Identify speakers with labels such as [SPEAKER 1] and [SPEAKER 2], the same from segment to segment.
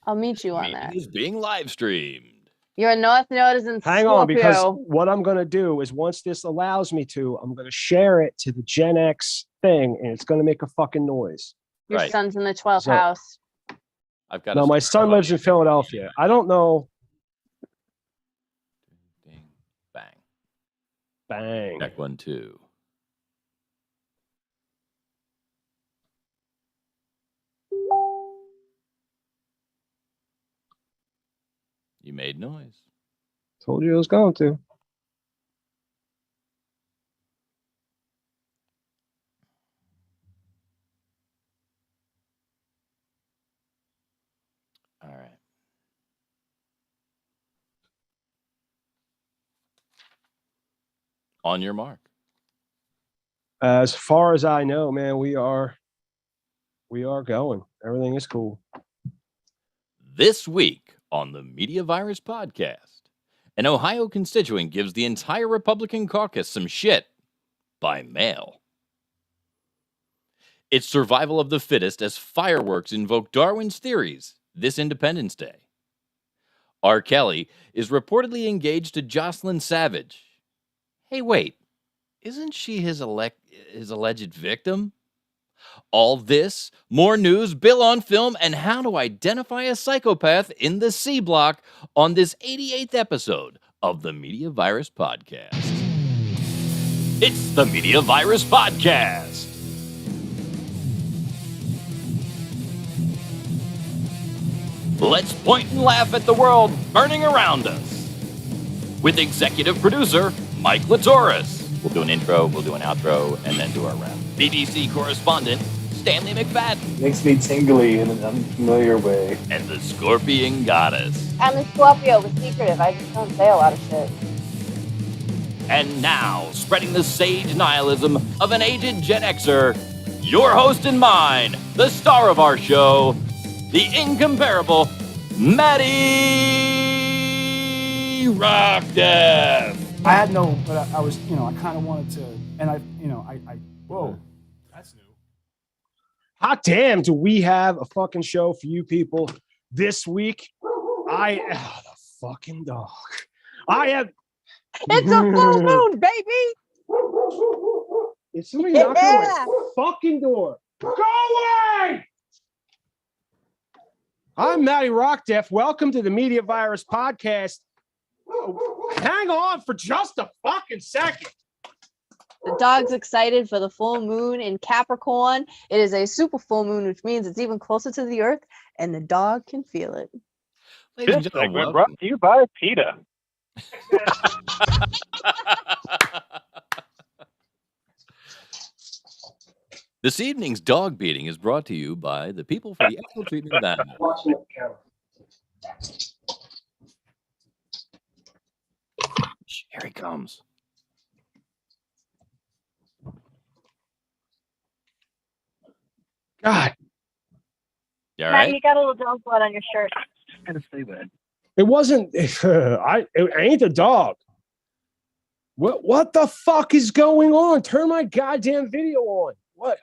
[SPEAKER 1] I'll meet you on
[SPEAKER 2] Meeting
[SPEAKER 1] that.
[SPEAKER 2] is being live streamed.
[SPEAKER 1] Your North Node is in
[SPEAKER 3] Hang
[SPEAKER 1] Scorpio.
[SPEAKER 3] on, because what I'm going to do is once this allows me to, I'm going to share it to the Gen X thing, and it's going to make a fucking noise.
[SPEAKER 1] Your
[SPEAKER 2] Right.
[SPEAKER 1] son's in the 12th
[SPEAKER 3] So-
[SPEAKER 1] house.
[SPEAKER 2] I've got.
[SPEAKER 3] No, my son lives in Philadelphia. I don't know.
[SPEAKER 2] Ding, bang.
[SPEAKER 3] Bang.
[SPEAKER 2] Check 1, 2. You made noise.
[SPEAKER 3] Told you I was going to.
[SPEAKER 2] All right. On your mark.
[SPEAKER 3] As far as I know, man, we are going. Everything is cool.
[SPEAKER 2] This week on the Media Virus Podcast, an Ohio constituent gives the entire Republican caucus some shit by mail. It's survival of the fittest as fireworks invoke Darwin's theories this Independence Day. R. Kelly is reportedly engaged to Jocelyn Savage. Hey, wait, isn't she his alleged victim? All this, more news, Bill on film, and how to identify a psychopath in the C Block on this 88th episode of the Media Virus Podcast. It's the Media Virus Podcast. Let's point and laugh at the world burning around us. With executive producer Mike Latoris. We'll do an intro, we'll do an outro, and then do our wrap. BBC correspondent Stanley McFadden.
[SPEAKER 4] Makes me tingly in an unfamiliar way.
[SPEAKER 2] And the Scorpion Goddess.
[SPEAKER 1] I'm a Scorpio, but secretive. I just don't say a lot of shit.
[SPEAKER 2] And now, spreading the sage nihilism of an aged Gen Xer, your host and mine, the star of our show, the incomparable Maddie Rockdeath.
[SPEAKER 5] I had no, but I was, I kind of wanted to, and I whoa, that's new.
[SPEAKER 3] Hot damn, do we have a fucking show for you people this week? The fucking dog. I have.
[SPEAKER 1] It's a full moon, baby.
[SPEAKER 3] Is somebody knocking on my fucking door? Go away! I'm Matty Rockdeath. Welcome to the Media Virus Podcast. Hang on for just a fucking second.
[SPEAKER 1] The dog's excited for the full moon in Capricorn. It is a super full moon, which means it's even closer to the earth, and the dog can feel it.
[SPEAKER 2] Ladies and
[SPEAKER 6] This
[SPEAKER 2] gentlemen,
[SPEAKER 6] segment brought to you by PETA.
[SPEAKER 2] This evening's dog beating is brought to you by the People for the Ethical Treatment of Animals. Here he comes.
[SPEAKER 3] God,
[SPEAKER 2] You all
[SPEAKER 7] Matt,
[SPEAKER 2] right?
[SPEAKER 7] you got a little dog blood on your shirt.
[SPEAKER 4] Gotta say that.
[SPEAKER 3] it wasn't. It ain't a dog. What the fuck is going on? Turn my goddamn video on. What?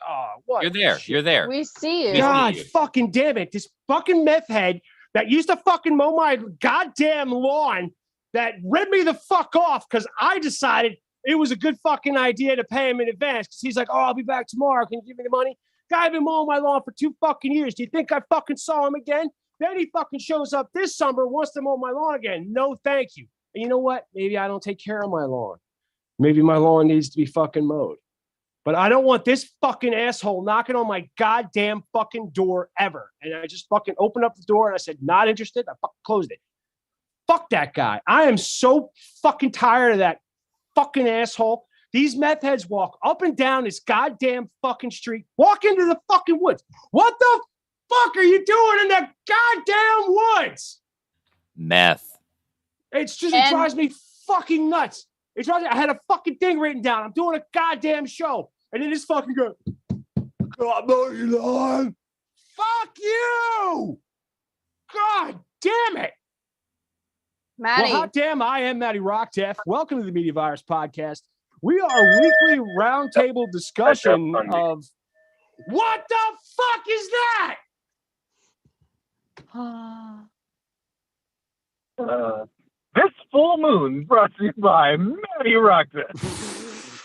[SPEAKER 3] What?
[SPEAKER 2] You're there. You're there.
[SPEAKER 1] We see you.
[SPEAKER 3] God fucking damn it. This fucking meth head that used to fucking mow my goddamn lawn that ripped me the fuck off because I decided it was a good fucking idea to pay him in advance because he's like, oh, I'll be back tomorrow. Can you give me the money? Guy been mowing my lawn for 2 fucking years. Do you think I fucking saw him again? Then he fucking shows up this summer, wants to mow my lawn again. No, thank you. And you know what? Maybe I don't take care of my lawn. Maybe my lawn needs to be fucking mowed. But I don't want this fucking asshole knocking on my goddamn fucking door ever. And I just fucking opened up the door and I said, not interested. I fucking closed it. Fuck that guy. I am so fucking tired of that fucking asshole. These meth heads walk up and down this goddamn fucking street, walk into the fucking woods. What the fuck are you doing in the goddamn woods?
[SPEAKER 2] Meth.
[SPEAKER 3] It drives me fucking nuts. I had a fucking thing written down. I'm doing a goddamn show. And then this fucking guy, God, no, you lying. Fuck you. God damn it.
[SPEAKER 1] Maddie.
[SPEAKER 3] Well, hot damn, I am Matty Rockdeath. Welcome to the Media Virus Podcast. We are a weekly roundtable discussion of what the fuck is that?
[SPEAKER 4] This full moon brought to you by Matty Roxas.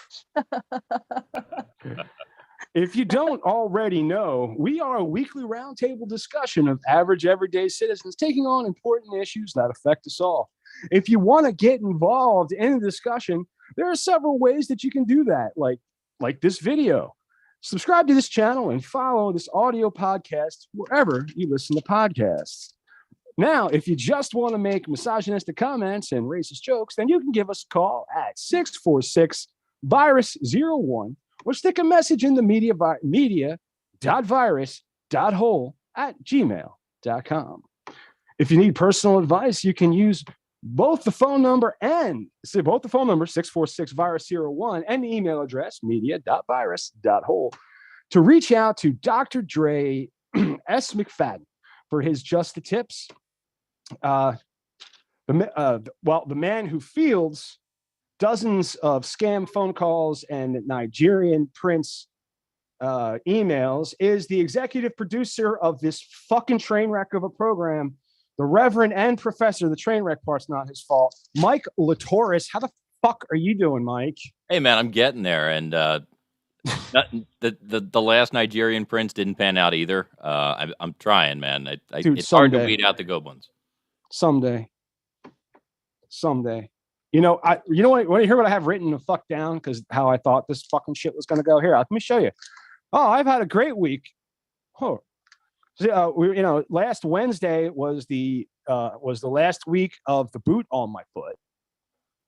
[SPEAKER 5] If you don't already know, we are a weekly roundtable discussion of average everyday citizens taking on important issues that affect us all. If you want to get involved in the discussion, there are several ways that you can do that, like this video. Subscribe to this channel and follow this audio podcast wherever you listen to podcasts. Now, if you just want to make misogynistic comments and racist jokes, then you can give us a call at 646-VIRUS-01 or stick a message in the media.virus.hole@gmail.com. If you need personal advice, you can use both the phone number 646-VIRUS-01 and the email address media.virus.hole to reach out to Dr. Dre S. McFadden for his Just the Tips. The man who fields dozens of scam phone calls and Nigerian prince emails is the executive producer of this fucking train wreck of a program, the Reverend and Professor. The train wreck part's not his fault. Mike Latoris, how the fuck are you doing, Mike?
[SPEAKER 2] Hey, man, I'm getting there. And the last Nigerian prince didn't pan out either. I'm trying, man.
[SPEAKER 5] Dude,
[SPEAKER 2] it's hard to weed out the good ones.
[SPEAKER 5] Someday. You know what? Want to hear what I have written the fuck down? Because how I thought this fucking shit was going to go. Here, let me show you. Oh, I've had a great week. Oh, so, last Wednesday was the last week of the boot on my foot.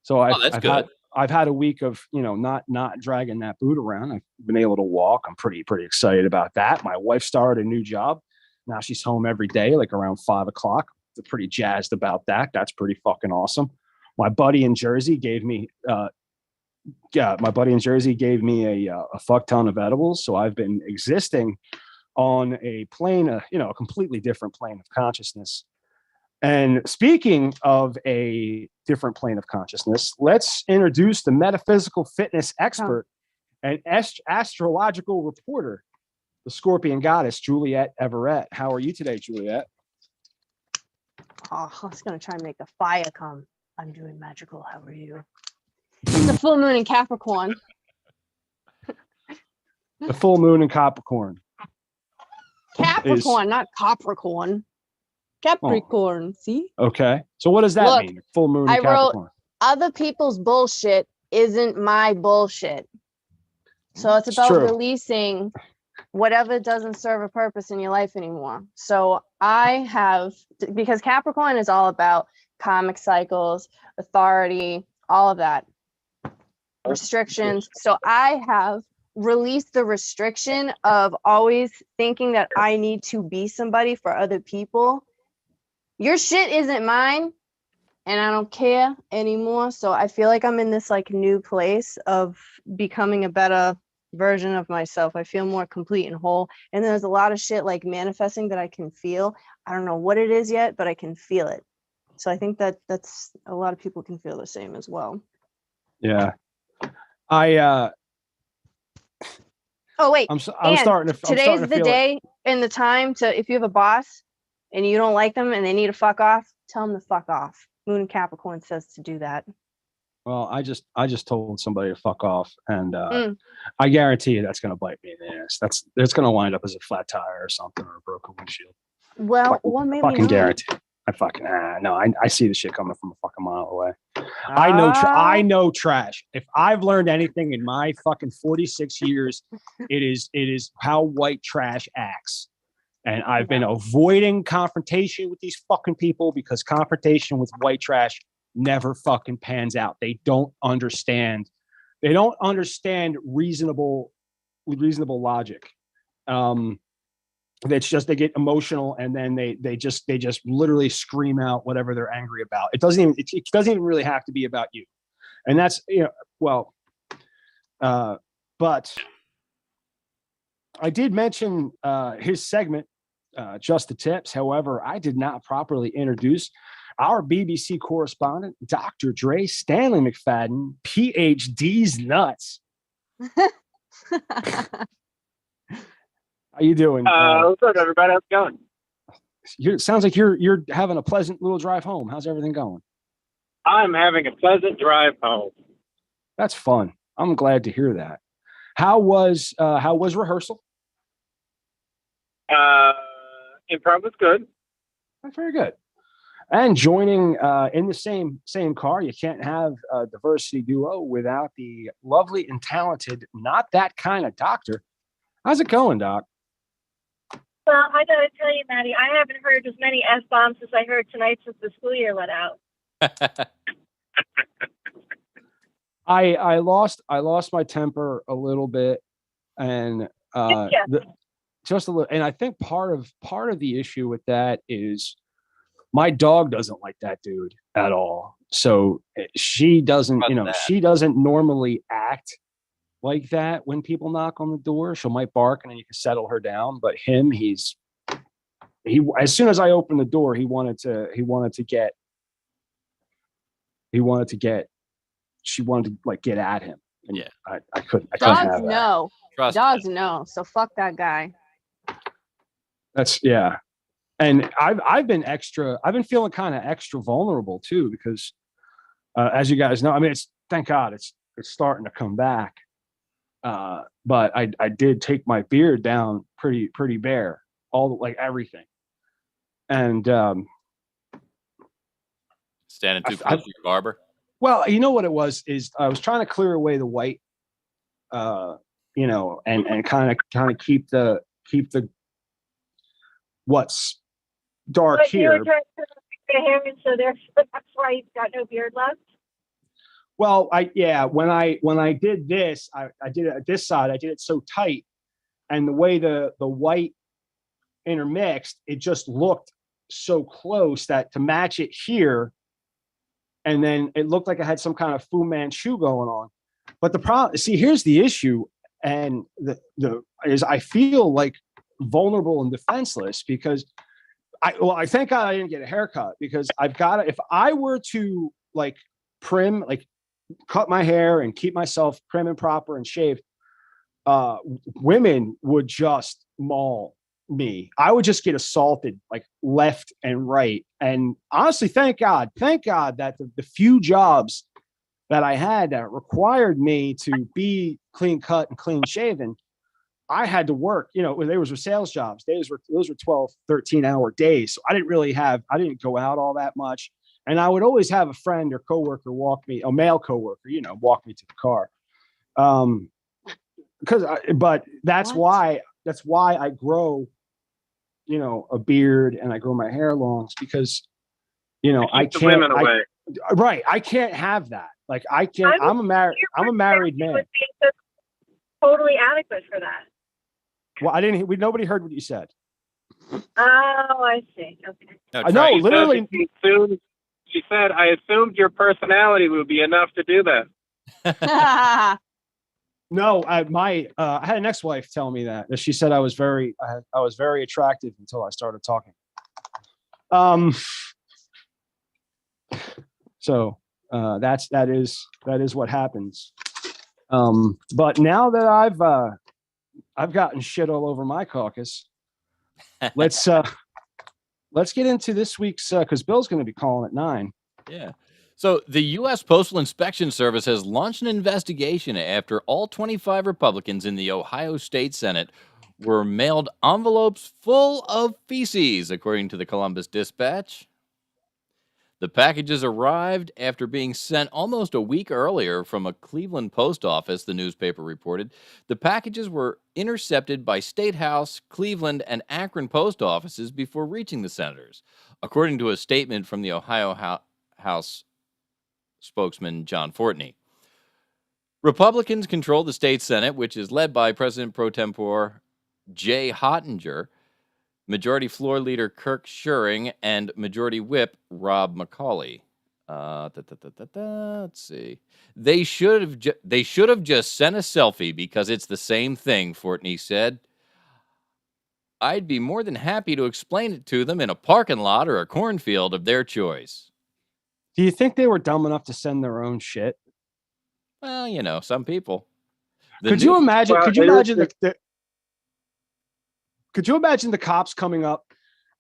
[SPEAKER 5] So
[SPEAKER 2] that's good.
[SPEAKER 5] I've had a week of not dragging that boot around. I've been able to walk. I'm pretty excited about that. My wife started a new job. Now she's home every day, like around 5 o'clock. I'm pretty jazzed about that. That's pretty fucking awesome. My buddy in Jersey gave me a fuck ton of edibles. So I've been existing on a plane, a completely different plane of consciousness. And speaking of a different plane of consciousness, let's introduce the metaphysical fitness expert and astrological reporter, the Scorpion goddess, Juliet Everett. How are you today, Juliet?
[SPEAKER 1] Oh, I was going to try and make the fire come. I'm doing magical. How are you? It's the full moon in Capricorn.
[SPEAKER 5] The full moon in Capricorn.
[SPEAKER 1] Capricorn, not Capricorn. Capricorn, see?
[SPEAKER 5] Okay. So what does that mean? Full moon in Capricorn.
[SPEAKER 1] Wrote, other people's bullshit isn't my bullshit. So it's about releasing whatever doesn't serve a purpose in your life anymore. So because Capricorn is all about karmic cycles, authority, all of that. Restrictions. So I have released the restriction of always thinking that I need to be somebody for other people. Your shit isn't mine, and I don't care anymore. So I feel like I'm in this new place of becoming a better version of myself. I feel more complete and whole. And there's a lot of shit like manifesting that I can feel. I don't know what it is yet, but I can feel it. So I think that's a lot of people can feel the same as well.
[SPEAKER 5] Yeah.
[SPEAKER 1] Oh wait.
[SPEAKER 5] I'm starting to.
[SPEAKER 1] Today's the day and the time to. If you have a boss and you don't like them and they need to fuck off, tell them to fuck off. Moon in Capricorn says to do that.
[SPEAKER 5] Well, I just told somebody to fuck off, and I guarantee you that's going to bite me in the ass. It's going to wind up as a flat tire or something, or a broken windshield.
[SPEAKER 1] Well, maybe
[SPEAKER 5] fucking
[SPEAKER 1] not.
[SPEAKER 5] Guarantee. I fucking no. I see the shit coming from a fucking mile away. I know trash. If I've learned anything in my fucking 46 years, it is how white trash acts. And I've been avoiding confrontation with these fucking people because confrontation with white trash never fucking pans out. They don't understand. They don't understand reasonable logic. It's just they get emotional and then they just literally scream out whatever they're angry about. It doesn't even really have to be about you. And that's but I did mention his segment, Just the Tips. However, I did not properly introduce our BBC correspondent, Dr. Dre Stanley McFadden, PhD's nuts. How you doing?
[SPEAKER 4] What's up, everybody? How's it going?
[SPEAKER 5] It sounds like you're having a pleasant little drive home. How's everything going?
[SPEAKER 4] I'm having a pleasant drive home.
[SPEAKER 5] That's fun. I'm glad to hear that. How was rehearsal?
[SPEAKER 4] Improv was good.
[SPEAKER 5] That's very good. And joining in the same car, you can't have a diversity duo without the lovely and talented, not that kind of doctor. How's it going, Doc?
[SPEAKER 6] Well, I gotta tell you, Maddie, I haven't heard as many F-bombs as I heard tonight since the school year let out.
[SPEAKER 5] I lost my temper a little bit, and just a little. And I think part of the issue with that is my dog doesn't like that dude at all. So she doesn't, she doesn't normally act like that when people knock on the door. She might bark and then you can settle her down. But him, he as soon as I opened the door, she wanted to like get at him. And
[SPEAKER 2] Yeah.
[SPEAKER 5] I couldn't
[SPEAKER 1] Dogs
[SPEAKER 5] have that.
[SPEAKER 1] know.
[SPEAKER 2] Trust
[SPEAKER 1] Dogs
[SPEAKER 2] me.
[SPEAKER 1] know. So fuck that guy.
[SPEAKER 5] That's yeah. And I've been feeling kind of extra vulnerable too, because as you guys know, I mean, thank God it's starting to come back. But I did take my beard down pretty bare, like everything. And
[SPEAKER 2] Standing too close to your barber.
[SPEAKER 5] well, you know what it was is I was trying to clear away the white, and kind of keep the what's dark
[SPEAKER 6] But you
[SPEAKER 5] here.
[SPEAKER 6] were trying to get hair, and so that's why you've got no beard left.
[SPEAKER 5] Well, when I did this, I did it at this side. I did it so tight, and the way the white intermixed, it just looked so close that to match it here, and then it looked like I had some kind of Fu Manchu going on. But the problem, see, here's the issue, and is I feel like vulnerable and defenseless because I thank God I didn't get a haircut, because if I were to like prim, like cut my hair and keep myself prim and proper and shaved, women would just maul me. I would just get assaulted like left and right. And honestly, thank God that the few jobs that I had that required me to be clean cut and clean shaven, I had to work, they were sales jobs. Those were 12, 13-hour days. So I didn't go out all that much. And I would always have a friend or coworker a male coworker, walk me to the car. But that's why I grow, a beard and I grow my hair long, because, I can't.
[SPEAKER 4] Women away.
[SPEAKER 5] Right. I can't have that. Like I can't. I'm a married man.
[SPEAKER 6] Would be totally adequate for that.
[SPEAKER 5] Well, nobody heard what you said.
[SPEAKER 6] Oh, I see. Okay.
[SPEAKER 2] No,
[SPEAKER 5] I know, literally.
[SPEAKER 4] She said, I assumed your personality would be enough to do that.
[SPEAKER 5] No, I had an ex-wife tell me that she said I was very attractive until I started talking. So that is what happens. But now that I've gotten shit all over my caucus, let's get into this week's, because Bill's going to be calling at 9.
[SPEAKER 2] Yeah. So the U.S. Postal Inspection Service has launched an investigation after all 25 Republicans in the Ohio State Senate were mailed envelopes full of feces, according to the Columbus Dispatch. The packages arrived after being sent almost a week earlier from a Cleveland post office, the newspaper reported. The packages were intercepted by State House, Cleveland, and Akron post offices before reaching the senators, according to a statement from the Ohio House spokesman John Fortney. Republicans control the state Senate, which is led by President pro tempore Jay Hottinger, Majority Floor Leader Kirk Schuring, and Majority Whip Rob McCauley. Let's see. They should have just sent a selfie because it's the same thing, Fortney said. I'd be more than happy to explain it to them in a parking lot or a cornfield of their choice.
[SPEAKER 5] Do you think they were dumb enough to send their own shit?
[SPEAKER 2] Well, some people.
[SPEAKER 5] Could you imagine the cops coming up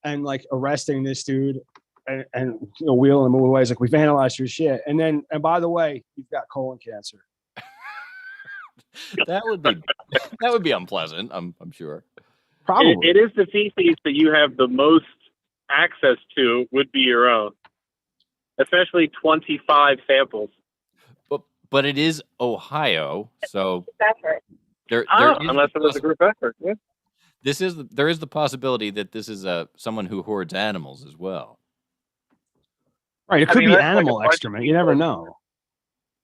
[SPEAKER 5] and like arresting this dude and wheeling him away. It's like, we've analyzed your shit. And by the way, you've got colon cancer.
[SPEAKER 2] That would be unpleasant. I'm sure.
[SPEAKER 5] Probably.
[SPEAKER 4] It is the feces that you have the most access to would be your own, especially 25 samples.
[SPEAKER 2] But it is Ohio, so
[SPEAKER 6] Effort.
[SPEAKER 4] Unless it was a group effort. Yeah.
[SPEAKER 2] There is the possibility that this is someone who hoards animals as well.
[SPEAKER 5] Right. It could be animal excrement. You never know.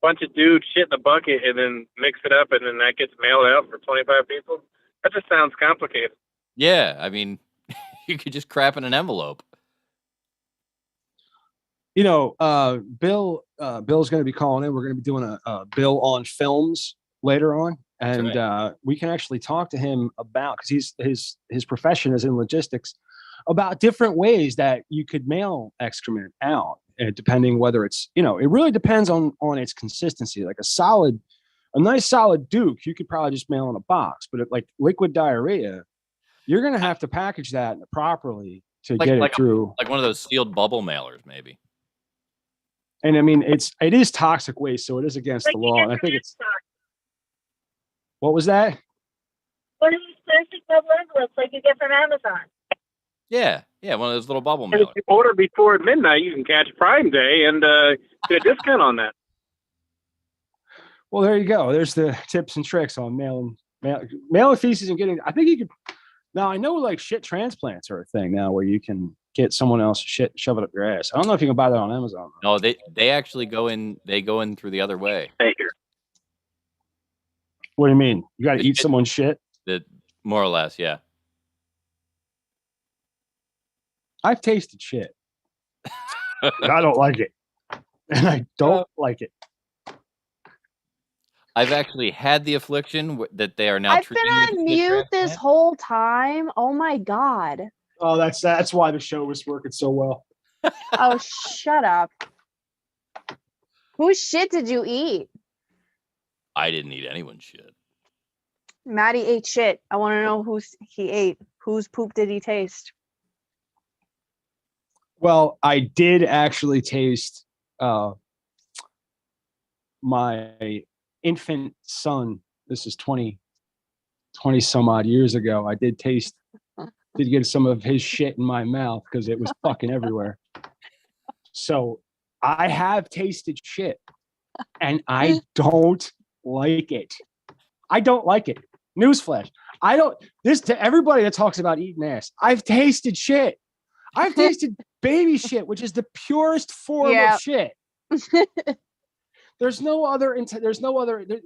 [SPEAKER 4] Bunch of dudes shit in a bucket and then mix it up and then that gets mailed out for 25 people. That just sounds complicated.
[SPEAKER 2] Yeah, I mean, you could just crap in an envelope.
[SPEAKER 5] Bill's going to be calling in. We're going to be doing a Bill on films later on, and we can actually talk to him about, because his profession is in logistics, about different ways that you could mail excrement out, depending whether it's it really depends on its consistency. Like a nice solid Duke, you could probably just mail in a box, but like liquid diarrhea, you're going to have to package that properly to get it through.
[SPEAKER 2] Like one of those sealed bubble mailers, maybe.
[SPEAKER 5] And I mean, it is toxic waste, so it is against the law. And I think it's. What was that?
[SPEAKER 6] What are these plastic bubble envelopes like you get from Amazon?
[SPEAKER 2] Yeah, one of those little bubble
[SPEAKER 4] And
[SPEAKER 2] mailers.
[SPEAKER 4] if you order before midnight, you can catch Prime Day and get a discount on that.
[SPEAKER 5] Well, there you go. There's the tips and tricks on mailing feces and getting. I think you could. Now I know like shit transplants are a thing now where you can get someone else's shit, shove it up your ass. I don't know if you can buy that on Amazon.
[SPEAKER 2] No, they actually go in. They go in through the other way.
[SPEAKER 5] What do you mean? You got to eat someone's shit?
[SPEAKER 2] More or less, yeah.
[SPEAKER 5] I've tasted shit. I don't like it, and I don't like it.
[SPEAKER 2] I've actually had the affliction that they are now.
[SPEAKER 1] I've been on mute this whole time. Oh my God.
[SPEAKER 5] Oh, that's why the show was working so well.
[SPEAKER 1] Oh, shut up. Whose shit did you eat?
[SPEAKER 2] I didn't eat anyone's shit.
[SPEAKER 1] Maddie ate shit. I want to know whose he ate. Whose poop did he taste?
[SPEAKER 5] Well, I did actually taste my infant son. This is 20 some odd years ago. I did get some of his shit in my mouth because it was fucking everywhere. So I have tasted shit and I don't like it. I don't like it. Newsflash. This to everybody that talks about eating ass. I've tasted shit. I've tasted baby shit, which is the purest form of shit. There's no other,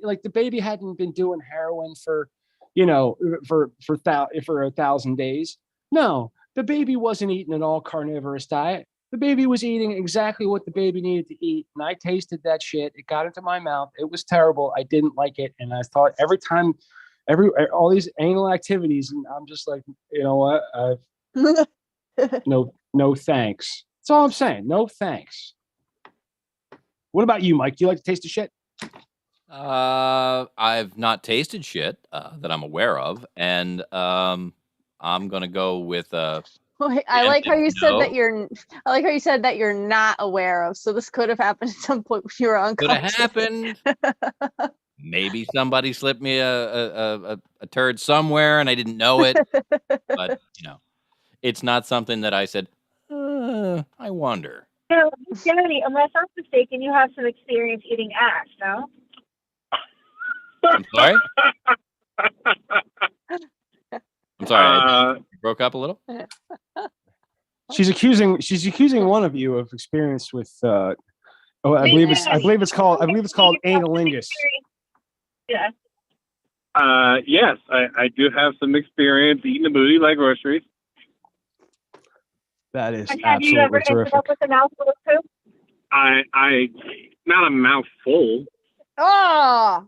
[SPEAKER 5] like the baby hadn't been doing heroin for 1,000 days. No, the baby wasn't eating an all carnivorous diet. The baby was eating exactly what the baby needed to eat. And I tasted that shit. It got into my mouth. It was terrible. I didn't like it. And I thought all these anal activities, and I'm just like, you know what? No thanks. That's all I'm saying. No thanks. What about you, Mike? Do you like to taste the shit?
[SPEAKER 2] I've not tasted shit that I'm aware of, and I'm gonna go with
[SPEAKER 1] I like how you said that you're not aware of. So this could have happened at some point when you were unconscious.
[SPEAKER 2] Could have happened. Maybe somebody slipped me a turd somewhere and I didn't know it. But it's not something that I said. I wonder.
[SPEAKER 6] So, Kennedy, unless I'm mistaken, you have some experience eating ass, no?
[SPEAKER 2] I'm sorry? I'm sorry. You broke up a little?
[SPEAKER 5] She's accusing one of you of experience with I believe it's called analingus.
[SPEAKER 6] Yeah.
[SPEAKER 4] Yes, I do have some experience eating a booty like groceries.
[SPEAKER 5] That is
[SPEAKER 6] and have you ever
[SPEAKER 5] terrific.
[SPEAKER 6] ended up with a mouthful of poop?
[SPEAKER 4] I not a mouthful.
[SPEAKER 1] Oh,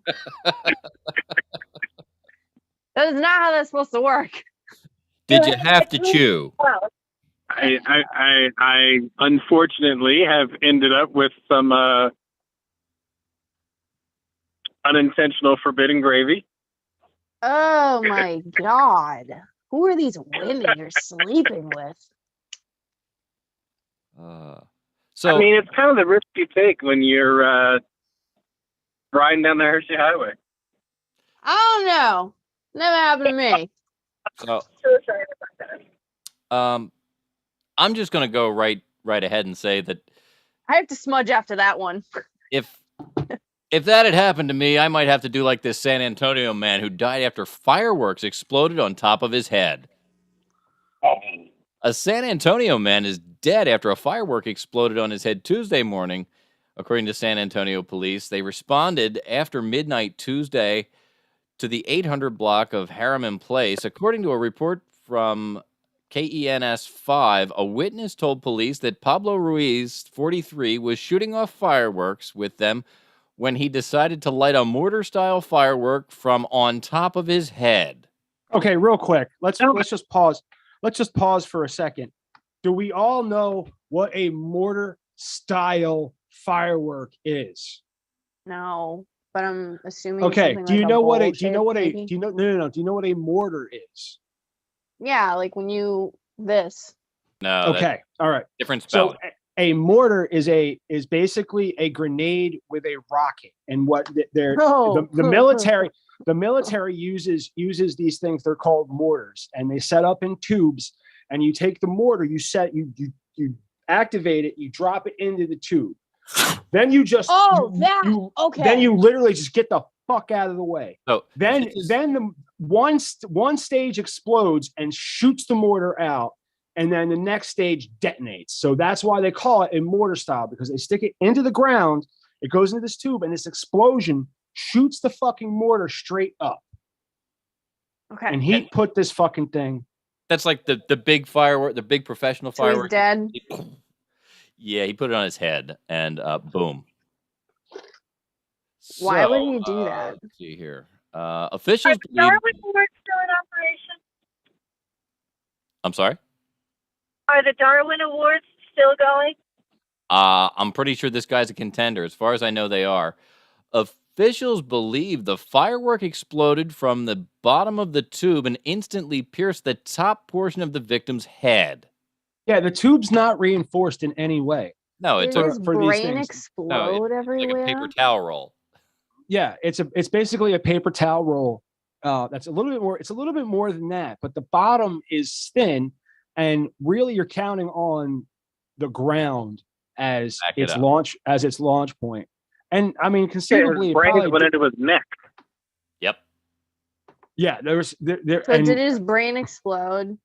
[SPEAKER 1] that is not how that's supposed to work.
[SPEAKER 2] Did you have to chew?
[SPEAKER 6] Well,
[SPEAKER 4] I unfortunately have ended up with some unintentional forbidden gravy.
[SPEAKER 1] Oh my God. Who are these women you're sleeping with?
[SPEAKER 2] So
[SPEAKER 4] I mean, it's kind of the risk you take when you're riding down the Hershey Highway.
[SPEAKER 1] I don't know. Never happened to me.
[SPEAKER 2] so
[SPEAKER 6] So sorry about that.
[SPEAKER 2] I'm just gonna go right ahead and say that
[SPEAKER 1] I have to smudge after that one.
[SPEAKER 2] if that had happened to me, I might have to do like this San Antonio man who died after fireworks exploded on top of his head. A San Antonio man is dead after a firework exploded on his head Tuesday morning, according to San Antonio police. They responded after midnight Tuesday to the 800 block of Harriman Place. According to a report from KENS 5, a witness told police that Pablo Ruiz, 43, was shooting off fireworks with them when he decided to light a mortar-style firework from on top of his head.
[SPEAKER 5] Okay, real quick. Let's just pause. Let's just pause for a second. Do we all know what a mortar style firework is?
[SPEAKER 1] No, but I'm assuming.
[SPEAKER 5] Okay.
[SPEAKER 1] something
[SPEAKER 5] Do you
[SPEAKER 1] like
[SPEAKER 5] know what a
[SPEAKER 1] bowl
[SPEAKER 5] do you know what a
[SPEAKER 1] shape, maybe?
[SPEAKER 5] do you know no do you know what a mortar is?
[SPEAKER 1] Yeah, like when you this.
[SPEAKER 2] No, that's
[SPEAKER 5] Okay. All right.
[SPEAKER 2] different
[SPEAKER 5] So
[SPEAKER 2] spelling.
[SPEAKER 5] a mortar is basically a grenade with a rocket, and what
[SPEAKER 1] Oh.
[SPEAKER 5] the military uses these things. They're called mortars, and they set up in tubes. And you take the mortar, you activate it, you drop it into the tube. Then you just
[SPEAKER 1] Okay.
[SPEAKER 5] then you literally just get the fuck out of the way.
[SPEAKER 2] So
[SPEAKER 5] Then
[SPEAKER 2] this is-
[SPEAKER 5] the one stage explodes and shoots the mortar out, and then the next stage detonates. So that's why they call it a mortar style, because they stick it into the ground, it goes into this tube, and this explosion shoots the fucking mortar straight up.
[SPEAKER 1] Okay.
[SPEAKER 5] And he put this fucking thing.
[SPEAKER 2] that's like the big firework, the big professional
[SPEAKER 1] So he's
[SPEAKER 2] firework.
[SPEAKER 1] dead.
[SPEAKER 2] Yeah, he put it on his head, and boom.
[SPEAKER 1] Why would
[SPEAKER 2] So,
[SPEAKER 1] he do that?
[SPEAKER 2] Let's see here.
[SPEAKER 6] Are
[SPEAKER 2] Officials
[SPEAKER 6] the
[SPEAKER 2] believe.
[SPEAKER 6] Darwin Awards still in operation?
[SPEAKER 2] I'm sorry.
[SPEAKER 6] Are the Darwin Awards still going?
[SPEAKER 2] I'm pretty sure this guy's a contender. As far as I know, they are. Officials believe the firework exploded from the bottom of the tube and instantly pierced the top portion of the victim's head.
[SPEAKER 5] Yeah, the tube's not reinforced in any way.
[SPEAKER 2] No,
[SPEAKER 1] Did
[SPEAKER 2] it's
[SPEAKER 1] his
[SPEAKER 5] for these
[SPEAKER 1] brain
[SPEAKER 5] things.
[SPEAKER 1] explode
[SPEAKER 2] like
[SPEAKER 1] everywhere?
[SPEAKER 2] a paper towel roll.
[SPEAKER 5] Yeah, it's basically a paper towel roll. That's a little bit more. It's a little bit more than that, but the bottom is thin, and really you're counting on the ground as
[SPEAKER 2] Back it
[SPEAKER 5] its launch point. And I mean,
[SPEAKER 4] Yeah,
[SPEAKER 5] conceivably,
[SPEAKER 4] his
[SPEAKER 5] it
[SPEAKER 4] brains
[SPEAKER 5] probably
[SPEAKER 4] went into his neck.
[SPEAKER 2] Yep.
[SPEAKER 5] yeah. There.
[SPEAKER 1] So
[SPEAKER 5] And
[SPEAKER 1] did his brain explode?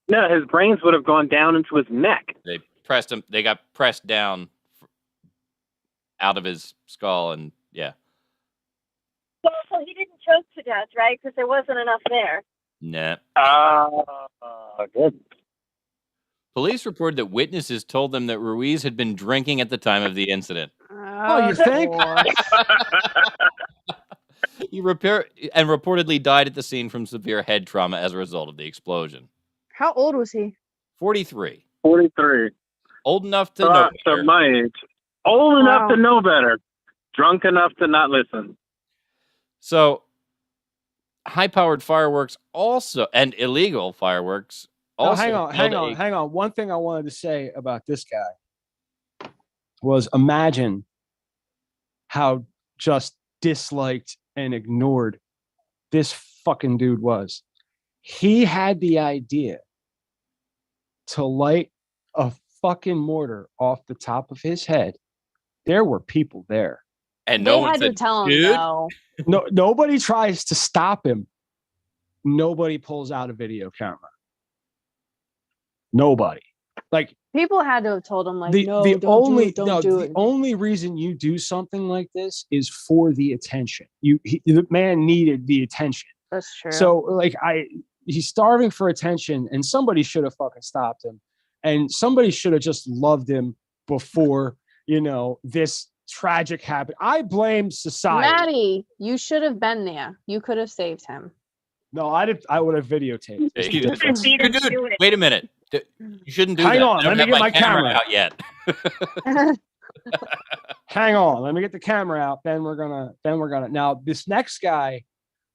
[SPEAKER 4] No, his brains would have gone down into his neck.
[SPEAKER 2] They pressed him. They got pressed down out of his skull, and yeah.
[SPEAKER 6] Well, so he didn't choke to death, right? Because there wasn't enough there.
[SPEAKER 2] Nah.
[SPEAKER 4] Good.
[SPEAKER 2] Police reported that witnesses told them that Ruiz had been drinking at the time of the incident.
[SPEAKER 5] Oh, you think?
[SPEAKER 2] He reportedly died at the scene from severe head trauma as a result of the explosion.
[SPEAKER 1] How old was he?
[SPEAKER 2] 43.
[SPEAKER 4] 43.
[SPEAKER 2] Old enough to know
[SPEAKER 4] So
[SPEAKER 2] better.
[SPEAKER 4] my age. Old enough
[SPEAKER 1] Wow.
[SPEAKER 4] to know better. Drunk enough to not listen.
[SPEAKER 2] So, high-powered fireworks also, and illegal fireworks also.
[SPEAKER 5] hang on. One thing I wanted to say about this guy was imagine how just disliked and ignored this fucking dude was. He had the idea to light a fucking mortar off the top of his head. There were people there.
[SPEAKER 2] And
[SPEAKER 1] They
[SPEAKER 2] no one
[SPEAKER 1] had to
[SPEAKER 2] said,
[SPEAKER 1] tell him
[SPEAKER 2] "Dude."
[SPEAKER 1] though.
[SPEAKER 5] No, nobody tries to stop him. Nobody pulls out a video camera. Nobody. Like
[SPEAKER 1] People had to have told him, like,
[SPEAKER 5] the
[SPEAKER 1] no,
[SPEAKER 5] the
[SPEAKER 1] don't
[SPEAKER 5] only
[SPEAKER 1] do it, don't
[SPEAKER 5] no,
[SPEAKER 1] do
[SPEAKER 5] the
[SPEAKER 1] it.
[SPEAKER 5] only reason you do something like this is for the attention. The man needed the attention.
[SPEAKER 1] That's true.
[SPEAKER 5] So like he's starving for attention, and somebody should have fucking stopped him, and somebody should have just loved him before this tragic happened. I blame society.
[SPEAKER 1] Maddie, you should have been there. You could have saved him.
[SPEAKER 5] No, I would have videotaped.
[SPEAKER 2] Hey,
[SPEAKER 5] It's the
[SPEAKER 2] dude,
[SPEAKER 5] difference.
[SPEAKER 6] He didn't
[SPEAKER 2] dude,
[SPEAKER 6] do it.
[SPEAKER 2] wait a minute. You shouldn't do
[SPEAKER 5] Hang
[SPEAKER 2] that.
[SPEAKER 5] on,
[SPEAKER 2] I don't
[SPEAKER 5] let me
[SPEAKER 2] have
[SPEAKER 5] get my camera.
[SPEAKER 2] out yet.
[SPEAKER 5] Hang on, let me get the camera out. Then we're gonna. Now this next guy,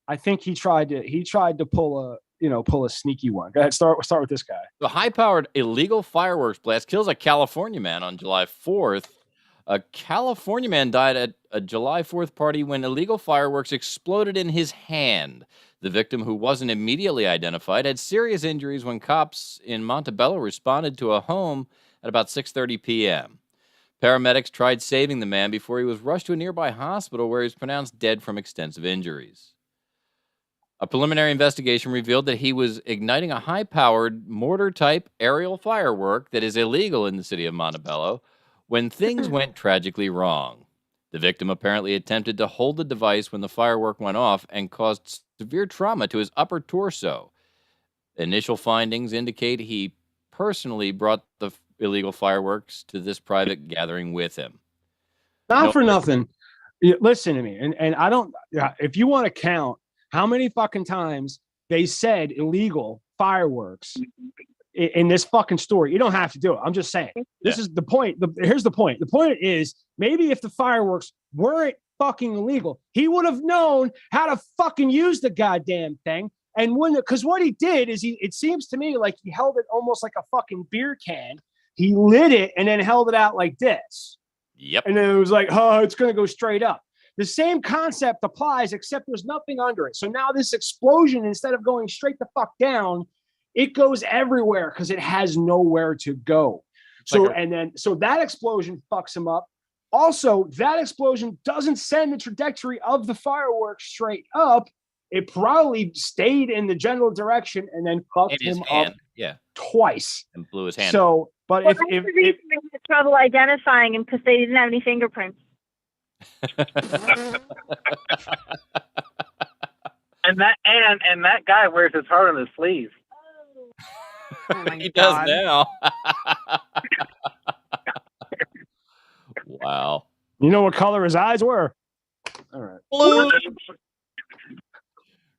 [SPEAKER 5] I think he tried to pull pull a sneaky one. Go ahead, start with this guy.
[SPEAKER 2] The high-powered illegal fireworks blast kills a California man on July 4th. A California man died at a July 4th party when illegal fireworks exploded in his hand. The victim, who wasn't immediately identified, had serious injuries when cops in Montebello responded to a home at about 6:30 p.m. Paramedics tried saving the man before he was rushed to a nearby hospital where he was pronounced dead from extensive injuries. A preliminary investigation revealed that he was igniting a high-powered mortar-type aerial firework that is illegal in the city of Montebello when things went tragically wrong. The victim apparently attempted to hold the device when the firework went off and caused severe trauma to his upper torso. Initial findings indicate he personally brought the illegal fireworks to this private gathering with him.
[SPEAKER 5] Not for nothing. Listen to me, and I don't. If you want to count how many fucking times they said illegal fireworks in this fucking story, you don't have to do it. I'm just saying. This is the point. Here's the point. The point is, maybe if the fireworks weren't fucking illegal, he would have known how to fucking use the goddamn thing. And because what he did is it seems to me like he held it almost like a fucking beer can. He lit it and then held it out like this.
[SPEAKER 2] Yep.
[SPEAKER 5] And then it was like, oh, it's going to go straight up. The same concept applies, except there's nothing under it. So now this explosion, instead of going straight the fuck down, it goes everywhere because it has nowhere to go. So that explosion fucks him up. Also, that explosion doesn't send the trajectory of the fireworks straight up. It probably stayed in the general direction and then fucked him up twice.
[SPEAKER 2] And blew his hand.
[SPEAKER 5] So, but
[SPEAKER 6] if they had trouble identifying him because they didn't have any fingerprints.
[SPEAKER 4] and that guy wears his heart on his sleeve.
[SPEAKER 1] Oh my
[SPEAKER 2] he
[SPEAKER 1] God.
[SPEAKER 2] does now. Wow.
[SPEAKER 5] You know what color his eyes were? All right.
[SPEAKER 2] Blue.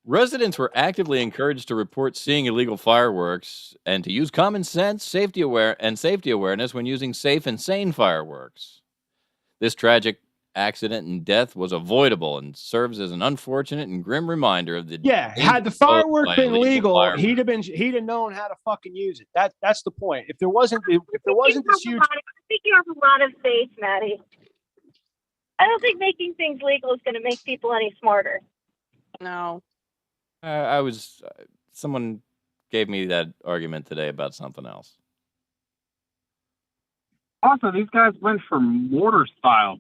[SPEAKER 2] Residents were actively encouraged to report seeing illegal fireworks and to use common sense, safety awareness when using safe and sane fireworks. This tragic accident and death was avoidable and serves as an unfortunate and grim reminder of the
[SPEAKER 5] had the firework been legal,
[SPEAKER 2] fireworks.
[SPEAKER 5] he'd have known how to fucking use it. That's the point. If there wasn't this huge,
[SPEAKER 6] I think you have a lot of faith, Maddie. I don't think making things legal is going to make people any smarter.
[SPEAKER 1] No.
[SPEAKER 2] Someone gave me that argument today about something else.
[SPEAKER 7] Also, these guys went for mortar style.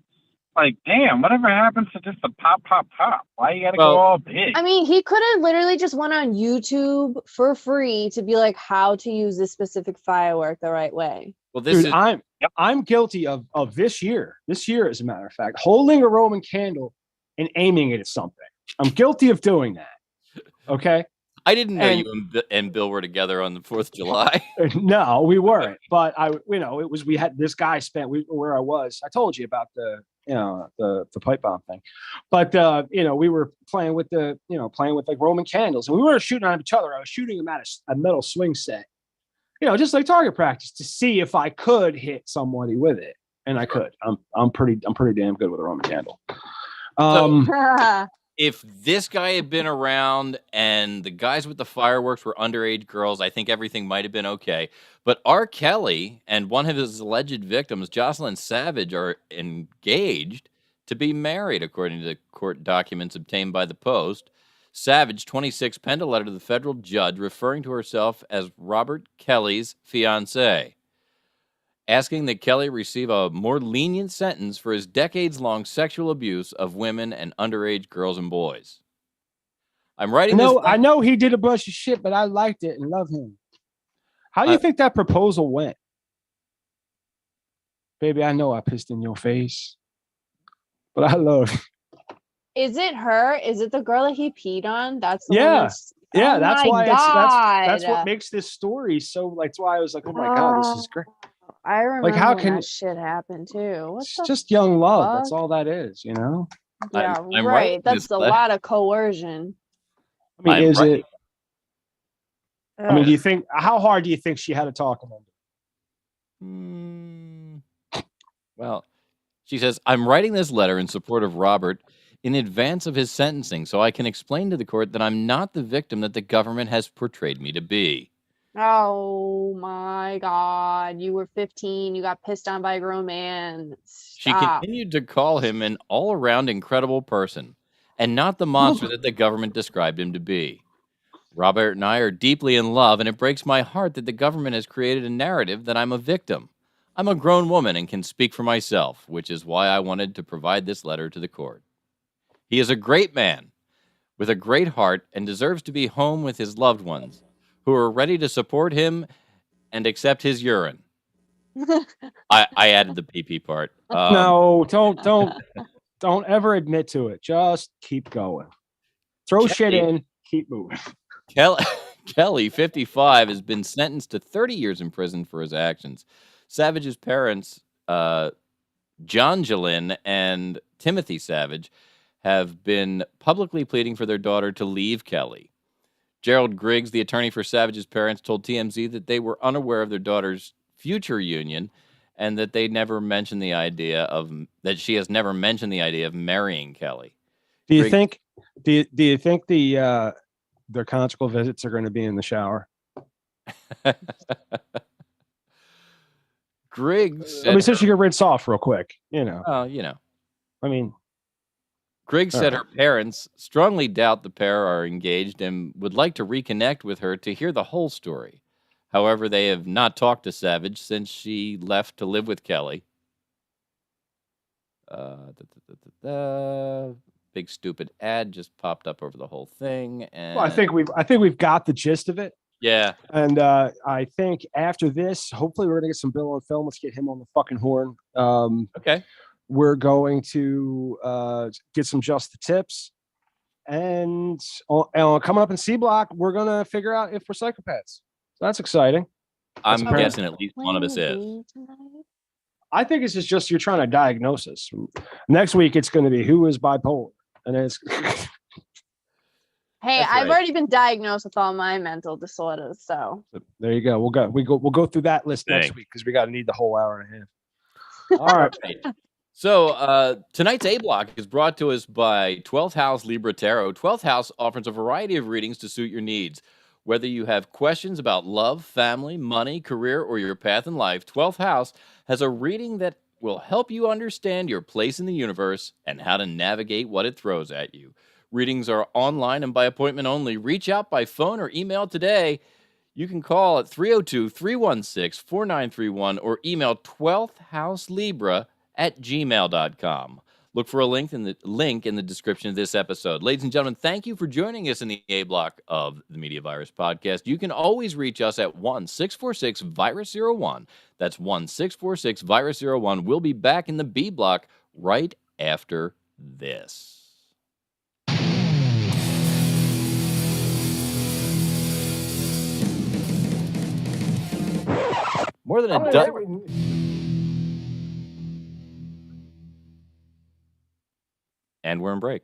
[SPEAKER 7] Like, damn, whatever happens to just the pop, pop, pop? Why you gotta go all big?
[SPEAKER 1] I mean, he could have literally just went on YouTube for free to be like how to use this specific firework the right way.
[SPEAKER 2] Well,
[SPEAKER 5] I'm guilty of this year. This year, as a matter of fact, holding a Roman candle and aiming it at something. I'm guilty of doing that. Okay.
[SPEAKER 2] I didn't know you and Bill were together on the 4th of July.
[SPEAKER 5] No, we weren't. But we had this guy where I was. I told you about the pipe bomb thing. But we were playing with like Roman candles, and we weren't shooting at each other. I was shooting them at a metal swing set, just like target practice to see if I could hit somebody with it, and I could. I'm pretty damn good with a Roman candle.
[SPEAKER 2] If this guy had been around and the guys with the fireworks were underage girls, I think everything might have been okay. But R. Kelly and one of his alleged victims, Jocelyn Savage, are engaged to be married, according to the court documents obtained by the Post. Savage, 26, penned a letter to the federal judge referring to herself as Robert Kelly's fiancée, asking that Kelly receive a more lenient sentence for his decades-long sexual abuse of women and underage girls and boys. I'm writing
[SPEAKER 5] I know he did a bunch of shit, but I liked it and love him. How do you think that proposal went? Baby, I know I pissed in your face, but I love you.
[SPEAKER 1] Is it her? Is it the girl that he peed on? That's the
[SPEAKER 5] one
[SPEAKER 1] oh
[SPEAKER 5] that's why
[SPEAKER 1] God.
[SPEAKER 5] that's what makes this story so that's why I was like, oh my God, this is great.
[SPEAKER 1] I remember
[SPEAKER 5] how can
[SPEAKER 1] that shit happen too.
[SPEAKER 5] It's just young love. That's all that is,
[SPEAKER 1] Yeah,
[SPEAKER 2] I'm
[SPEAKER 1] right. That's a lot of coercion.
[SPEAKER 5] I mean, it? I mean, do you think how hard do you think she had to talk him?
[SPEAKER 2] Well, she says, I'm writing this letter in support of Robert in advance of his sentencing so I can explain to the court that I'm not the victim that the government has portrayed me to be.
[SPEAKER 1] Oh my God. You were 15. You got pissed on by a grown man.
[SPEAKER 2] She
[SPEAKER 1] Stop.
[SPEAKER 2] continued to call him an all-around incredible person and not the monster that the government described him to be. Robert and I are deeply in love, and it breaks my heart that the government has created a narrative that I'm a victim. I'm a grown woman and can speak for myself, which is why I wanted to provide this letter to the court. He is a great man with a great heart and deserves to be home with his loved ones who are ready to support him and accept his urine. I added the PP part.
[SPEAKER 5] No, don't ever admit to it. Just keep going. Throw shit in, keep moving.
[SPEAKER 2] Kelly, 55, has been sentenced to 30 years in prison for his actions. Savage's parents, Jonjalyn and Timothy Savage, have been publicly pleading for their daughter to leave Kelly. Gerald Griggs, the attorney for Savage's parents, told TMZ that they were unaware of their daughter's future union and that they never mentioned the idea of that she has never mentioned the idea of marrying Kelly.
[SPEAKER 5] Do you think the their conjugal visits are going to be in the shower?
[SPEAKER 2] Griggs,
[SPEAKER 5] I mean, so she can rinse off real quick,
[SPEAKER 2] I mean, Griggs said her parents strongly doubt the pair are engaged and would like to reconnect with her to hear the whole story. However, they have not talked to Savage since she left to live with Kelly. Big stupid ad just popped up over the whole thing, and
[SPEAKER 5] well, I think we've got the gist of it.
[SPEAKER 2] Yeah,
[SPEAKER 5] and I think after this, hopefully, we're gonna get some Bill on film. Let's get him on the fucking horn.
[SPEAKER 2] Okay.
[SPEAKER 5] We're going to get some Just the Tips, and coming up in C Block, we're gonna figure out if we're psychopaths. So that's exciting.
[SPEAKER 2] I'm guessing at least one of us is.
[SPEAKER 5] I think this is just you're trying to diagnose us. Next week, it's going to be who is bipolar, and it's.
[SPEAKER 1] Hey,
[SPEAKER 2] That's
[SPEAKER 1] I've
[SPEAKER 2] right.
[SPEAKER 1] already been diagnosed with all my mental disorders, so
[SPEAKER 5] There you go. We'll go through that list next
[SPEAKER 2] Dang.
[SPEAKER 5] week because we got to need the whole hour and a half. All right.
[SPEAKER 2] So tonight's A Block is brought to us by 12th House Libra Tarot. 12th House offers a variety of readings to suit your needs. Whether you have questions about love, family, money, career, or your path in life, 12th House has a reading that will help you understand your place in the universe and how to navigate what it throws at you. Readings are online and by appointment only. Reach out by phone or email today. You can call at 302-316-4931 or email 12thhouselibra@gmail.com. Look for a link in the description of this episode. Ladies and gentlemen, thank you for joining us in the A Block of the Media Virus Podcast. You can always reach us at 1-646-VIRUS-01. That's 1-646-VIRUS-01. We'll be back in the B Block right after this. More than a dozen. And we're in break.